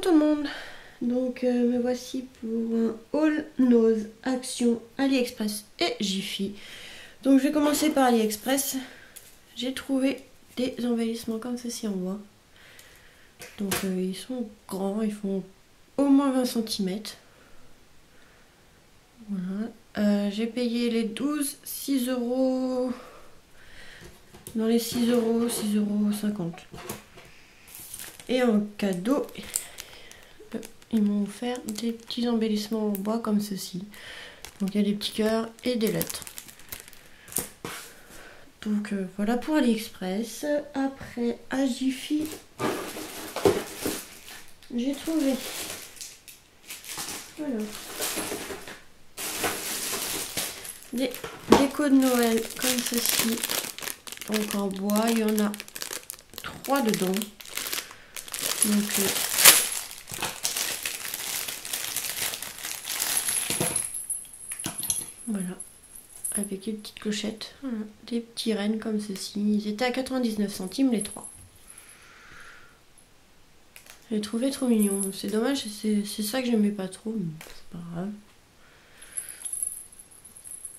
tout le monde. Donc me voici pour un haul Nose Action AliExpress et Jiffy. Donc je vais commencer par AliExpress. J'ai trouvé des embellissements comme ceci en bois. Donc ils sont grands, ils font au moins 20 cm. Voilà. J'ai payé les 12, 6 euros. Dans les 6 euros, 6,50 €. Et en cadeau, ils m'ont offert des petits embellissements en bois comme ceci. Donc il y a des petits cœurs et des lettres. Donc voilà pour AliExpress. Après à Jiffy, j'ai trouvé des décos de Noël comme ceci. Donc en bois, il y en a 3 dedans. Donc voilà, avec une petite clochette, voilà. Des petits rennes comme ceci. Ils étaient à 99 centimes les 3. J'ai trouvé trop mignon. C'est dommage, c'est ça que j'aimais pas trop, mais c'est pas grave.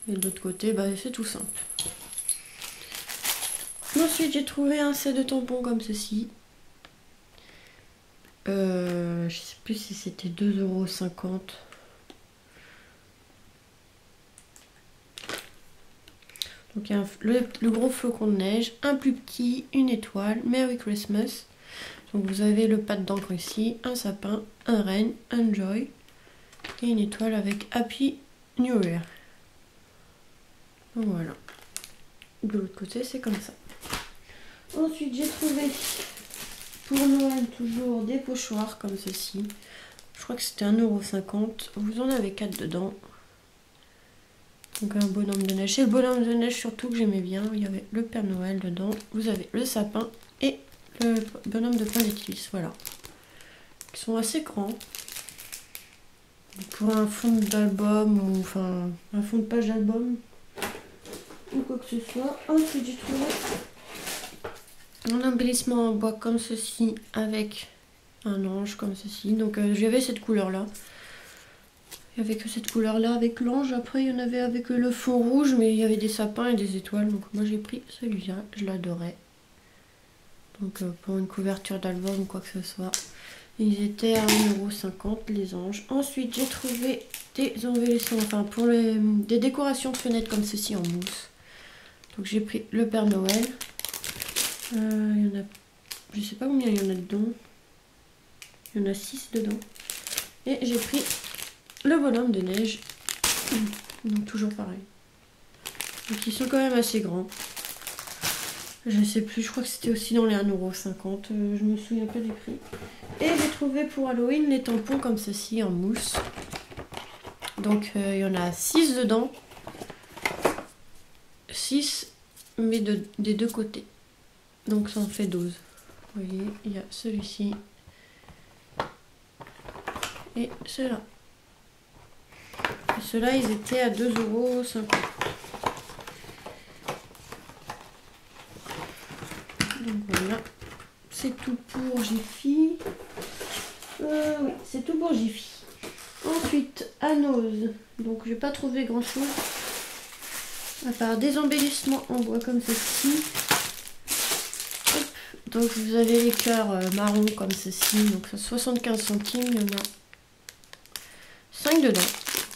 Et de l'autre côté, bah, c'est tout simple. Ensuite, j'ai trouvé un set de tampons comme ceci. Je sais plus si c'était 2,50 €. Donc il y a le gros flocon de neige, un plus petit, une étoile, Merry Christmas. Donc vous avez le pas d'encre ici, un sapin, un renne, un joy et une étoile avec Happy New Year. Donc voilà. De l'autre côté, c'est comme ça. Ensuite, j'ai trouvé pour Noël toujours des pochoirs comme ceci. Je crois que c'était 1,50 €. Vous en avez 4 dedans. Donc un bonhomme de neige. C'est le bonhomme de neige surtout que j'aimais bien. Il y avait le Père Noël dedans. Vous avez le sapin et le bonhomme de pain d'épices. Voilà. Ils sont assez grands. Pour un fond d'album ou enfin un fond de page d'album ou quoi que ce soit. Ensuite j'ai trouvé un embellissement en bois comme ceci avec un ange comme ceci. Donc j'avais cette couleur là. Il n'y avait que cette couleur là avec l'ange. Après il y en avait avec le fond rouge, mais il y avait des sapins et des étoiles. Donc moi j'ai pris celui-là, je l'adorais. Donc pour une couverture d'album ou quoi que ce soit. Ils étaient à 1,50 € les anges. Ensuite j'ai trouvé des embellissements, enfin pour des décorations de fenêtres comme ceci en mousse. Donc j'ai pris le Père Noël. Il y en a, je sais pas combien il y en a dedans. Il y en a 6 dedans. Et j'ai pris le bonhomme de neige. Donc toujours pareil. Donc ils sont quand même assez grands. Je sais plus, je crois que c'était aussi dans les 1,50 €. Je me souviens pas des prix. Et j'ai trouvé pour Halloween les tampons comme ceci en mousse. Donc il y en a 6 dedans. 6 mais des deux côtés. Donc ça en fait 12. Vous voyez, il y a celui-ci. Et ceux-là. Et ceux-là, ils étaient à 2,50 €. Donc voilà. C'est tout pour Jiffy. Oui, c'est tout pour Jiffy. Ensuite, à Nose. Donc j'ai pas trouvé grand chose. À part des embellissements en bois comme ceci. Hop. Donc vous avez les cœurs marron comme ceci. Donc ça 75 centimes. Il y en a 5 dedans.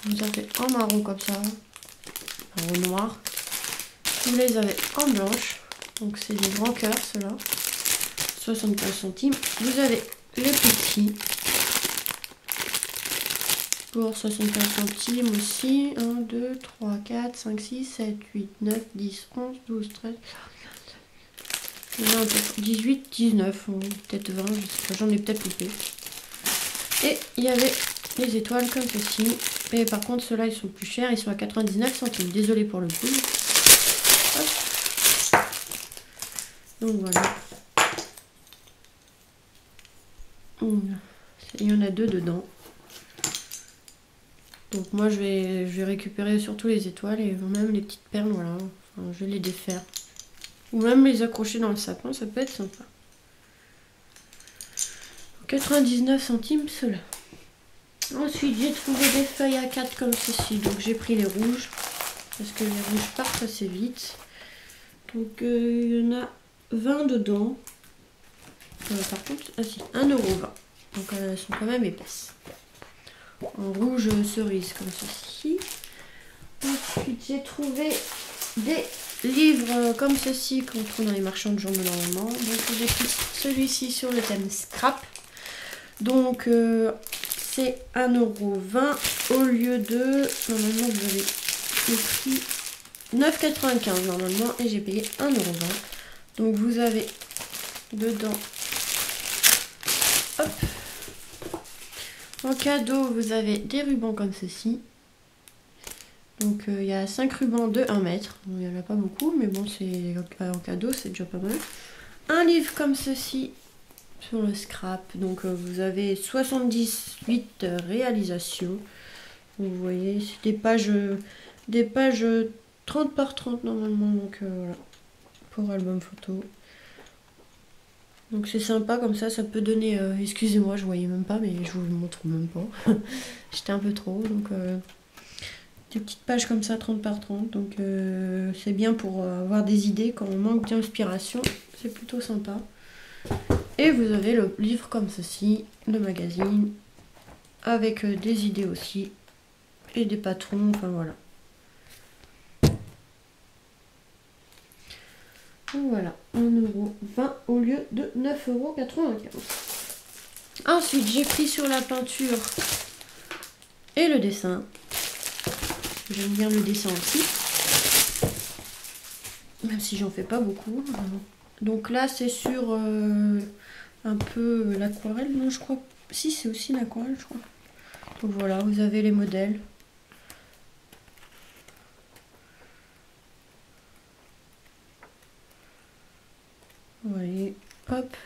Vous avez en marron comme ça. En noir. Vous les avez en blanche. Donc c'est des grands cœurs ceux-là. 75 centimes. Vous avez les petits. Pour 75 centimes aussi. 1, 2, 3, 4, 5, 6, 7, 8, 9, 10, 11, 12, 13. Il y en a peut-être 18, 19, peut-être 20, je sais pas, j'en ai peut-être loupé. Et il y avait les étoiles comme ceci. Mais par contre, ceux-là, ils sont plus chers, ils sont à 99 centimes. Désolée pour le bruit. Hop. Donc voilà. Il y en a 2 dedans. Donc moi je vais récupérer surtout les étoiles et même les petites perles, voilà. Enfin, je vais les défaire. Ou même les accrocher dans le sapin, ça peut être sympa. 99 centimes ceux-là. Ensuite j'ai trouvé des feuilles A4 comme ceci, donc j'ai pris les rouges parce que les rouges partent assez vite. Donc il y en a 20 dedans. Par contre, ah si, 1,20 €. Donc elles sont quand même épaisses. En rouge cerise comme ceci. Ensuite j'ai trouvé des livres comme ceci qu'on trouve dans les marchands de journaux normalement. Donc j'ai pris celui-ci sur le thème scrap. Donc c'est 1,20 € au lieu de, normalement vous avez le prix 9,95 € normalement et j'ai payé 1,20 €. Donc vous avez dedans, hop, en cadeau vous avez des rubans comme ceci. Donc il y a 5 rubans de 1 mètre. Bon, il n'y en a pas beaucoup mais bon, c'est en cadeau, c'est déjà pas mal. Un livre comme ceci sur le scrap. Donc vous avez 78 réalisations. Vous voyez, c'est des pages 30 par 30 normalement. Donc voilà, pour album photo. Donc c'est sympa comme ça peut donner... excusez-moi, je voyais même pas, mais je vous le montre même pas. J'étais un peu trop, donc... des petites pages comme ça, 30 par 30. Donc c'est bien pour avoir des idées quand on manque d'inspiration. C'est plutôt sympa. Et vous avez le livre comme ceci, le magazine, avec des idées aussi. Et des patrons, enfin voilà. Donc voilà, 1,20 € au lieu de 9,95 €. Ensuite, j'ai pris sur la peinture et le dessin. J'aime bien le dessin aussi. Même si j'en fais pas beaucoup. Donc là, c'est sur un peu l'aquarelle, non, je crois. Si, c'est aussi l'aquarelle, je crois. Donc voilà, vous avez les modèles. Vous voyez, hop.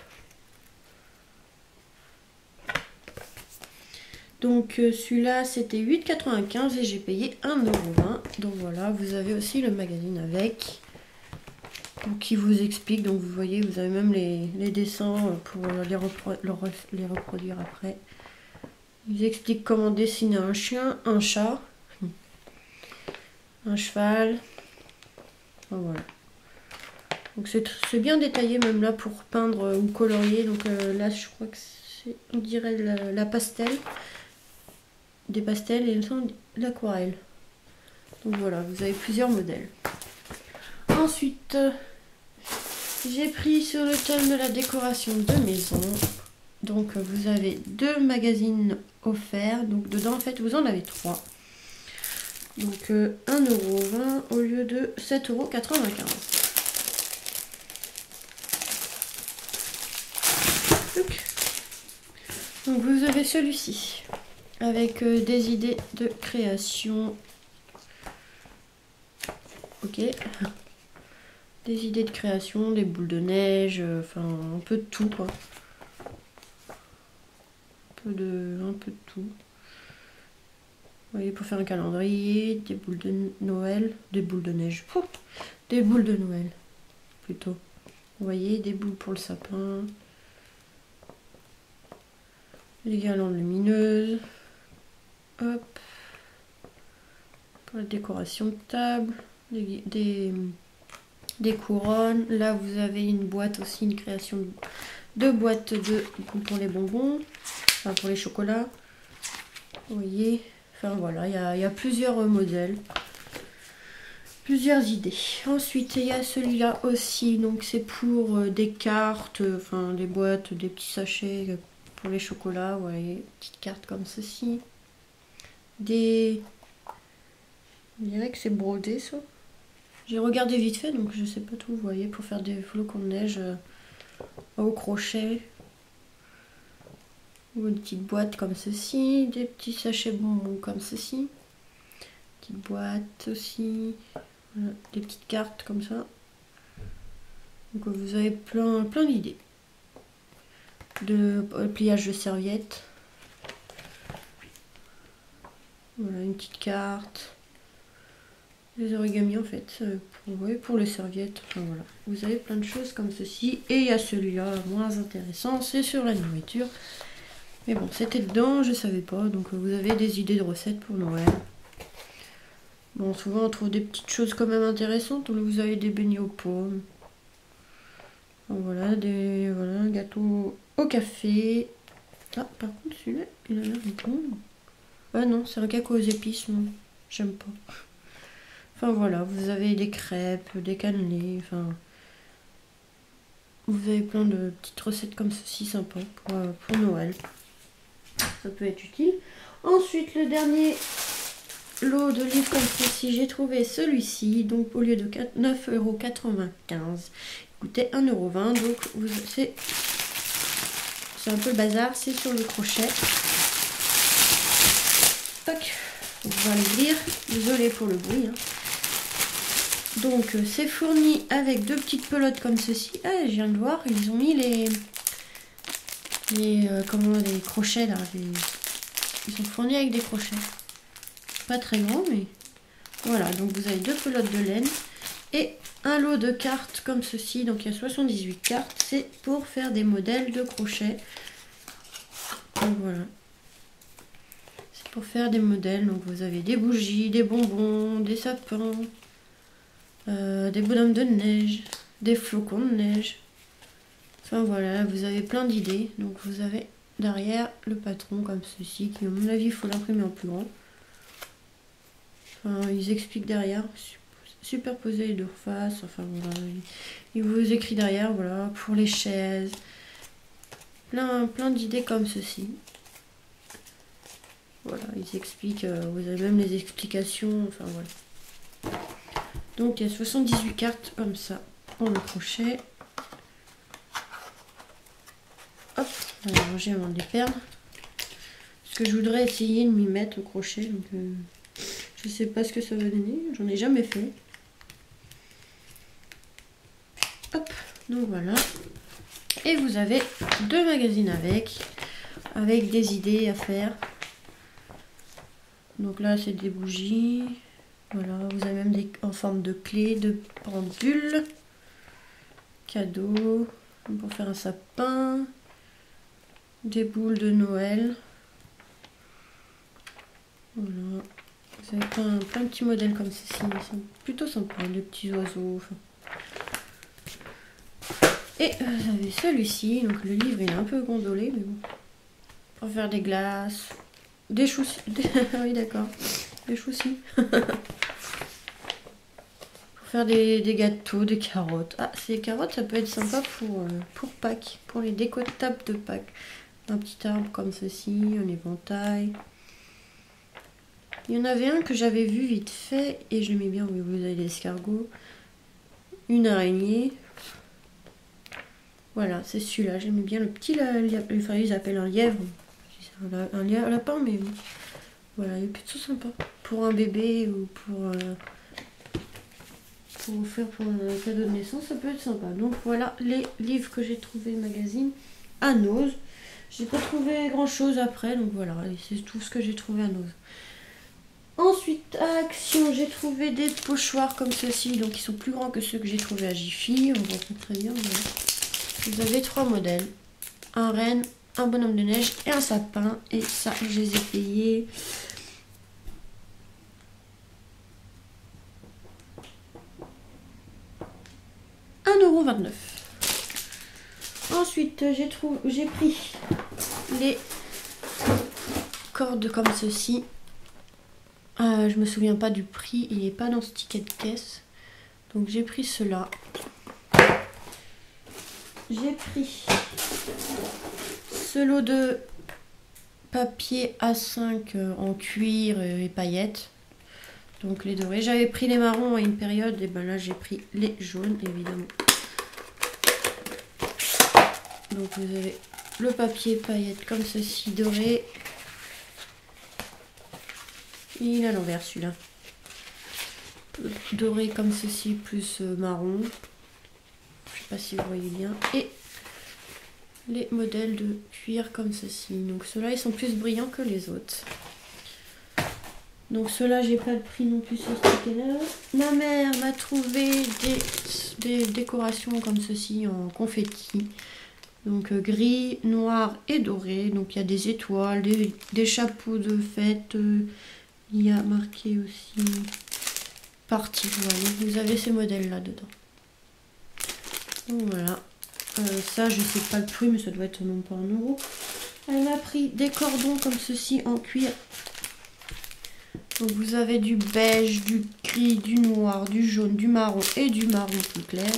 Donc celui-là, c'était 8,95 € et j'ai payé 1,20 €. Donc voilà, vous avez aussi le magazine avec. Donc, qui vous explique. Donc vous voyez, vous avez même les dessins pour les reproduire après. Ils expliquent comment dessiner un chien, un chat, un cheval. Enfin, voilà. Donc c'est bien détaillé même là pour peindre ou colorier. Donc là je crois que c'est, on dirait la pastel. Des pastels et l'aquarelle. Donc voilà, vous avez plusieurs modèles. Ensuite, j'ai pris sur le thème de la décoration de maison. Donc vous avez 2 magazines offerts. Donc dedans en fait vous en avez 3. Donc 1,20 € au lieu de 7,95 €. Donc vous avez celui-ci avec des idées de création. Ok. Des idées de création, des boules de neige, enfin un peu de tout quoi. Un peu de tout. Vous voyez, pour faire un calendrier, des boules de Noël, des boules de neige. Ouh, des boules de Noël plutôt. Vous voyez, des boules pour le sapin. Les guirlandes lumineuses. Hop. Pour la décoration de table. Des couronnes. Là, vous avez une boîte aussi, une création de boîtes pour les bonbons. Enfin, pour les chocolats. Vous voyez. Enfin, voilà, il y a plusieurs modèles. Plusieurs idées. Ensuite, il y a celui-là aussi. Donc, c'est pour des cartes, enfin, des boîtes, des petits sachets pour les chocolats. Vous voyez, petites cartes comme ceci. On dirait que c'est brodé, ça. J'ai regardé vite fait, donc je sais pas tout. Vous voyez, pour faire des flocons de neige au crochet. Ou une petite boîte comme ceci. Des petits sachets bonbons comme ceci. Petite boîte aussi. Voilà, des petites cartes comme ça. Donc vous avez plein d'idées. De pliage de serviettes. Voilà, une petite carte. Des origamis en fait, pour les serviettes. Enfin, voilà. Vous avez plein de choses comme ceci. Et il y a celui-là moins intéressant, c'est sur la nourriture. Mais bon, c'était dedans, je savais pas. Donc vous avez des idées de recettes pour Noël. Bon, souvent on trouve des petites choses quand même intéressantes. Donc vous avez des beignets aux pommes. Donc, voilà, un gâteau au café. Ah, par contre, celui-là, il a l'air bon. Ah non, c'est un cacao aux épices, non. J'aime pas. Enfin voilà, vous avez des crêpes, des cannelés, enfin... Vous avez plein de petites recettes comme ceci sympas pour Noël. Ça peut être utile. Ensuite, le dernier lot de livres comme ceci, j'ai trouvé celui-ci. Donc au lieu de 9,95 €, il coûtait 1,20 €. Donc c'est un peu le bazar, c'est sur le crochet. Tac, on va le lire. Désolée pour le bruit. Hein. Donc c'est fourni avec deux petites pelotes comme ceci. Ah, je viens de voir, ils ont mis les crochets là. Ils sont fournis avec des crochets. Pas très grand, mais voilà. Donc vous avez deux pelotes de laine et un lot de cartes comme ceci. Donc il y a 78 cartes. C'est pour faire des modèles de crochets. Donc voilà. C'est pour faire des modèles. Donc vous avez des bougies, des bonbons, des sapins. Des bonhommes de neige, des flocons de neige. Enfin voilà, vous avez plein d'idées. Donc vous avez derrière le patron comme ceci, qui à mon avis il faut l'imprimer en plus grand. Enfin, ils expliquent derrière, superposer les deux faces. Enfin voilà, il vous écrit derrière, voilà, pour les chaises. Plein d'idées comme ceci. Voilà, ils expliquent, vous avez même les explications, enfin voilà. Donc il y a 78 cartes comme ça, on le crochet. Hop, on va ranger avant de les perdre. Parce que je voudrais essayer de m'y mettre au crochet, donc je sais pas ce que ça va donner, j'en ai jamais fait. Hop, donc voilà. Et vous avez deux magazines avec des idées à faire. Donc là c'est des bougies. Voilà, vous avez même des en forme de clé, de pendule, cadeau, pour faire un sapin, des boules de Noël. Voilà, vous avez plein de petits modèles comme ceci, ils sont plutôt sympas, des petits oiseaux. Enfin. Et vous avez celui-ci, donc le livre il est un peu gondolé, mais bon, pour faire des glaces, des choux, oui d'accord, des choux-ci. Faire des gâteaux, des carottes. Ah, ces carottes, ça peut être sympa pour Pâques, pour les décos de table de Pâques. Un petit arbre comme ceci, un éventail. Il y en avait un que j'avais vu vite fait et je l'aimais bien. Oui, vous avez l'escargot, une araignée. Voilà, c'est celui-là. J'aimais bien le petit, enfin ils appellent un lièvre. Un lapin, mais voilà, il est plutôt sympa. Pour un bébé ou pour faire pour un cadeau de naissance, ça peut être sympa. Donc voilà les livres que j'ai trouvé magazine à Nose. J'ai pas trouvé grand chose après, donc voilà, c'est tout ce que j'ai trouvé à Nose. Ensuite à Action, j'ai trouvé des pochoirs comme ceci, donc ils sont plus grands que ceux que j'ai trouvé à Jiffy. On voit pas très bien. Voilà. Vous avez trois modèles, un renne, un bonhomme de neige et un sapin. Et ça, je les ai payés 1,29 €. Ensuite, j'ai pris les cordes comme ceci. Je me souviens pas du prix, il n'est pas dans ce ticket de caisse. Donc j'ai pris cela. J'ai pris ce lot de papier A5 en cuir et paillettes. Donc les dorés. J'avais pris les marrons à une période et ben là j'ai pris les jaunes évidemment. Donc vous avez le papier paillettes comme ceci doré. Il est à l'envers celui-là. Doré comme ceci plus marron. Je sais pas si vous voyez bien. Et les modèles de cuir comme ceci. Donc ceux-là ils sont plus brillants que les autres. Donc ceux-là, j'ai pas le prix non plus sur ce ticket-là. Ma mère m'a trouvé des décorations comme ceci en confetti. Donc gris, noir et doré. Donc il y a des étoiles, des chapeaux de fête. Il y a marqué aussi partie. Voilà, vous avez ces modèles là dedans. Donc voilà. Ça je sais pas le prix mais ça doit être même pas 1 €. Elle m'a pris des cordons comme ceci en cuir. Donc vous avez du beige, du gris, du noir, du jaune, du marron et du marron plus clair.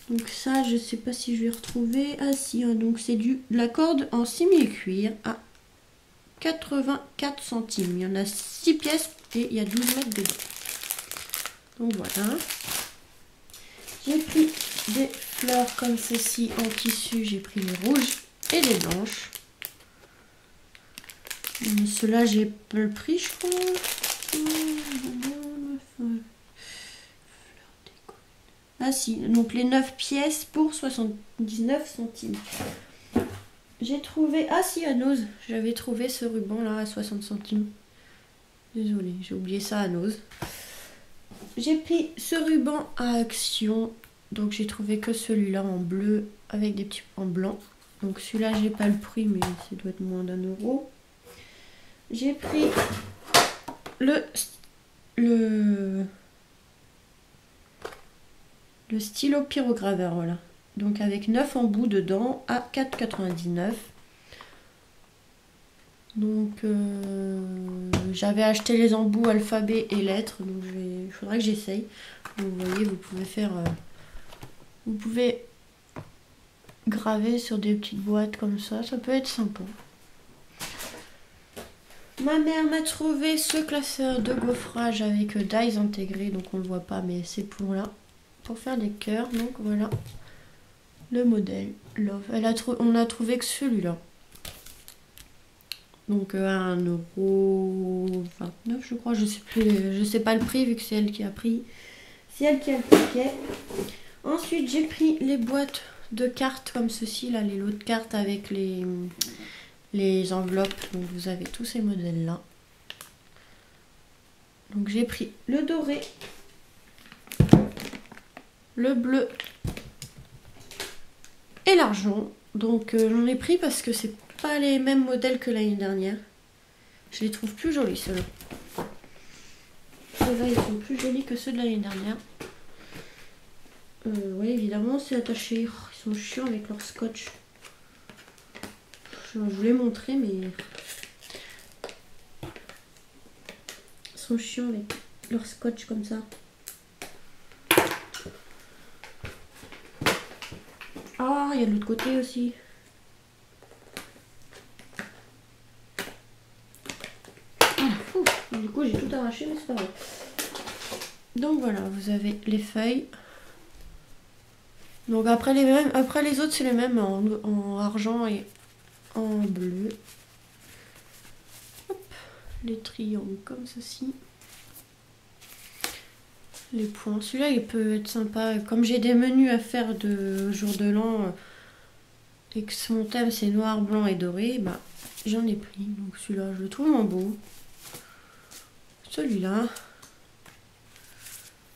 Donc ça, je sais pas si je vais retrouver. Ah si, hein, donc c'est de la corde en simili-cuir à 84 centimes. Il y en a 6 pièces et il y a 12 mètres dedans. Donc voilà. J'ai pris des fleurs comme ceci en tissu. J'ai pris les rouges et les blanches. Ceux-là, j'ai pas le prix, je crois. Ah si, donc les 9 pièces pour 79 centimes. J'ai trouvé... Ah si, à Nose, j'avais trouvé ce ruban là à 60 centimes. Désolée, j'ai oublié ça à Nose. J'ai pris ce ruban à Action. Donc j'ai trouvé que celui-là en bleu avec des petits en blanc. Donc celui-là, j'ai pas le prix, mais ça doit être moins d'1 €. J'ai pris le stylo pyrograveur, voilà. Donc avec 9 embouts dedans à 4,99 €. Donc j'avais acheté les embouts alphabet et lettres, donc il faudrait que j'essaye. Vous voyez, vous pouvez faire, vous pouvez graver sur des petites boîtes comme ça peut être sympa. Ma mère m'a trouvé ce classeur de gaufrage avec dies intégré, donc on ne le voit pas, mais c'est pour là, pour faire des cœurs. Donc voilà le modèle Love. On a trouvé que celui-là. Donc à 1,29 € je crois, je sais plus, je sais pas le prix vu que c'est elle qui a pris. C'est elle qui a le paquet. Ensuite j'ai pris les boîtes de cartes comme ceci, là, les lots de cartes avec les enveloppes. Donc vous avez tous ces modèles là. Donc j'ai pris le doré, le bleu et l'argent. Donc j'en ai pris parce que c'est pas les mêmes modèles que l'année dernière. Je les trouve plus jolis ceux-là. Ceux-là ils sont plus jolis que ceux de l'année dernière. Oui évidemment c'est attaché. Ils sont chiants avec leur scotch. Je voulais montrer mais ils sont chiants avec leur scotch comme ça. Ah, il y a de l'autre côté aussi. Du coup j'ai tout arraché mais c'est pas grave. Donc voilà, vous avez les feuilles. Donc après les autres c'est les mêmes en argent et en bleu. Hop, les triangles comme ceci. Les points. Celui-là il peut être sympa. Comme j'ai des menus à faire de jour de l'an et que mon thème c'est noir, blanc et doré, bah j'en ai pris. Donc celui-là je le trouve en beau. Celui-là.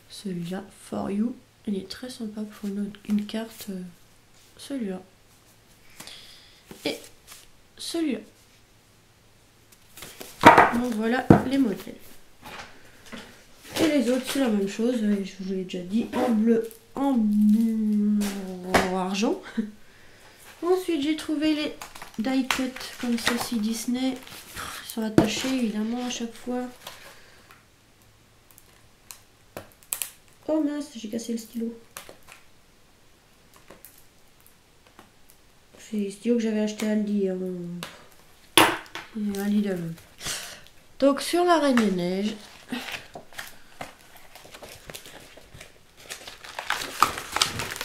Celui-là, For You. Il est très sympa pour une carte. Celui-là. Et celui-là. Donc voilà les modèles. Et les autres, c'est la même chose. Je vous l'ai déjà dit. En bleu, en argent. Ensuite, j'ai trouvé les die cut comme ceci Disney. Ils sont attachés évidemment à chaque fois. Oh mince, j'ai cassé le stylo. C'est le stylo que j'avais acheté à Aldi. À Lidl. Donc sur la Reine des Neiges.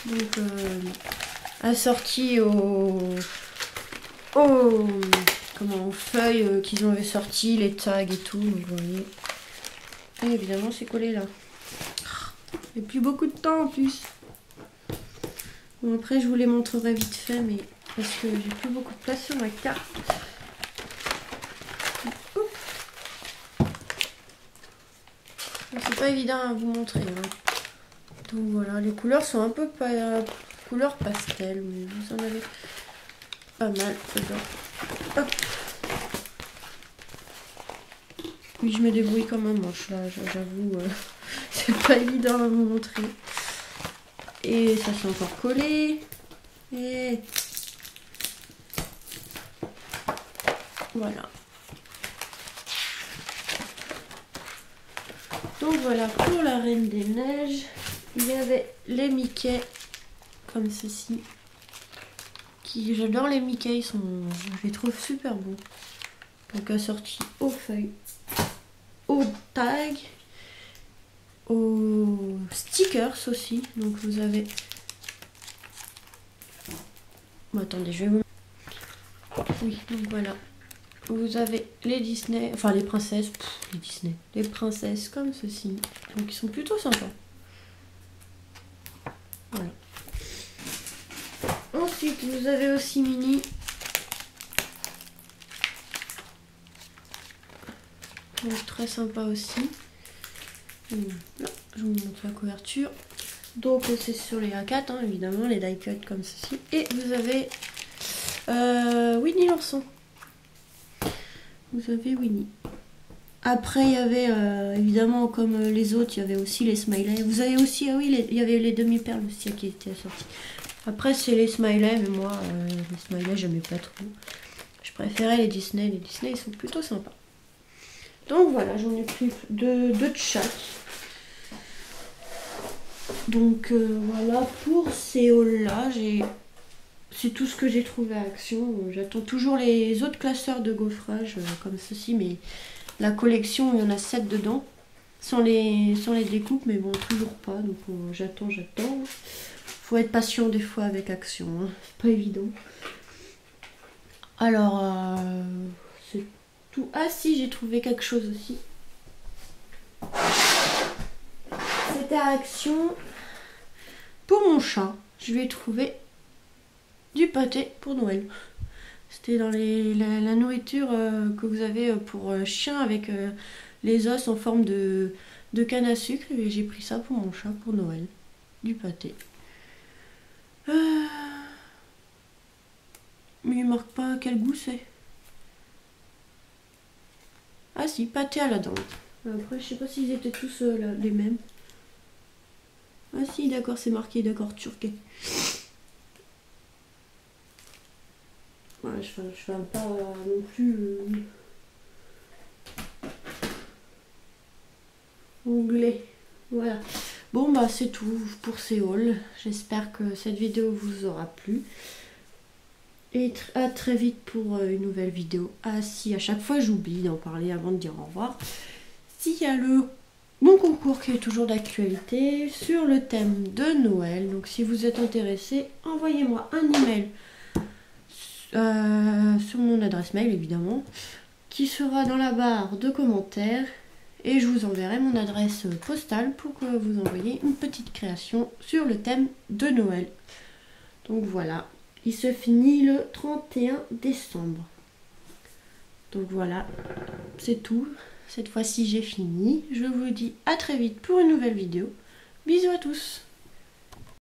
Donc assorti aux feuilles qu'ils avaient sorti, les tags et tout. Donc, vous voyez. Et évidemment c'est collé là. Et plus beaucoup de temps en plus. Bon après je vous les montrerai vite fait mais parce que j'ai plus beaucoup de place sur ma carte. C'est pas évident à vous montrer. Hein. Donc voilà, les couleurs sont un peu pas couleur pastel, mais vous en avez pas mal dedans. Hop. Oui, je me débrouille comme un manche là, j'avoue, c'est pas évident à vous montrer. Et ça s'est encore collé. Et voilà. Donc voilà, pour la Reine des Neiges, il y avait les Mickey comme ceci. J'adore les Mickey, je les trouve super beaux. Donc assortis aux feuilles, aux tags, aux stickers aussi. Donc vous avez... Bon, attendez, je vais vous... Oui, donc voilà. Vous avez les Disney, enfin les princesses, les Disney, les princesses comme ceci. Donc ils sont plutôt sympas. Voilà. Ensuite, vous avez aussi Minnie. Donc très sympa aussi. Là, je vous montre la couverture. Donc c'est sur les A4, hein, évidemment, les die cut comme ceci. Et vous avez Winnie l'ourson. Vous avez Winnie. Après, il y avait, évidemment, comme les autres, il y avait aussi les smileys. Vous avez aussi, ah oui, il y avait les demi-perles aussi qui étaient sorties. Après, c'est les smileys, mais moi, les smileys, j'aimais pas trop. Je préférais les Disney. Les Disney, ils sont plutôt sympas. Donc voilà, j'en ai pris deux de chaque. Donc voilà, pour ces hauls-là, c'est tout ce que j'ai trouvé à Action. J'attends toujours les autres classeurs de gaufrage comme ceci, mais la collection, il y en a 7 dedans, sans les découpes, mais bon, toujours pas. Donc j'attends. Faut être patient des fois avec Action, hein. C'est pas évident. Alors, c'est tout. Ah si, j'ai trouvé quelque chose aussi. C'était à Action. Pour mon chat, je lui ai trouvé du pâté pour Noël. C'était dans la nourriture que vous avez pour chien avec les os en forme de canne à sucre. Et j'ai pris ça pour mon chat pour Noël. Du pâté. Mais il marque pas quel goût c'est. Ah si, pâté à la dinde. Après, je sais pas s'ils étaient tous les mêmes. Ah si, d'accord, c'est marqué, d'accord, turquet. Ouais, je fais pas non plus onglet. Voilà. Bon bah c'est tout pour ces hauls. J'espère que cette vidéo vous aura plu. Et à très vite pour une nouvelle vidéo. Ah si, à chaque fois j'oublie d'en parler avant de dire au revoir. S'il y a mon concours qui est toujours d'actualité sur le thème de Noël. Donc si vous êtes intéressé, envoyez-moi un email sur mon adresse mail évidemment, qui sera dans la barre de commentaires. Et je vous enverrai mon adresse postale pour que vous envoyiez une petite création sur le thème de Noël. Donc voilà, il se finit le 31 décembre. Donc voilà, c'est tout. Cette fois-ci j'ai fini. Je vous dis à très vite pour une nouvelle vidéo. Bisous à tous.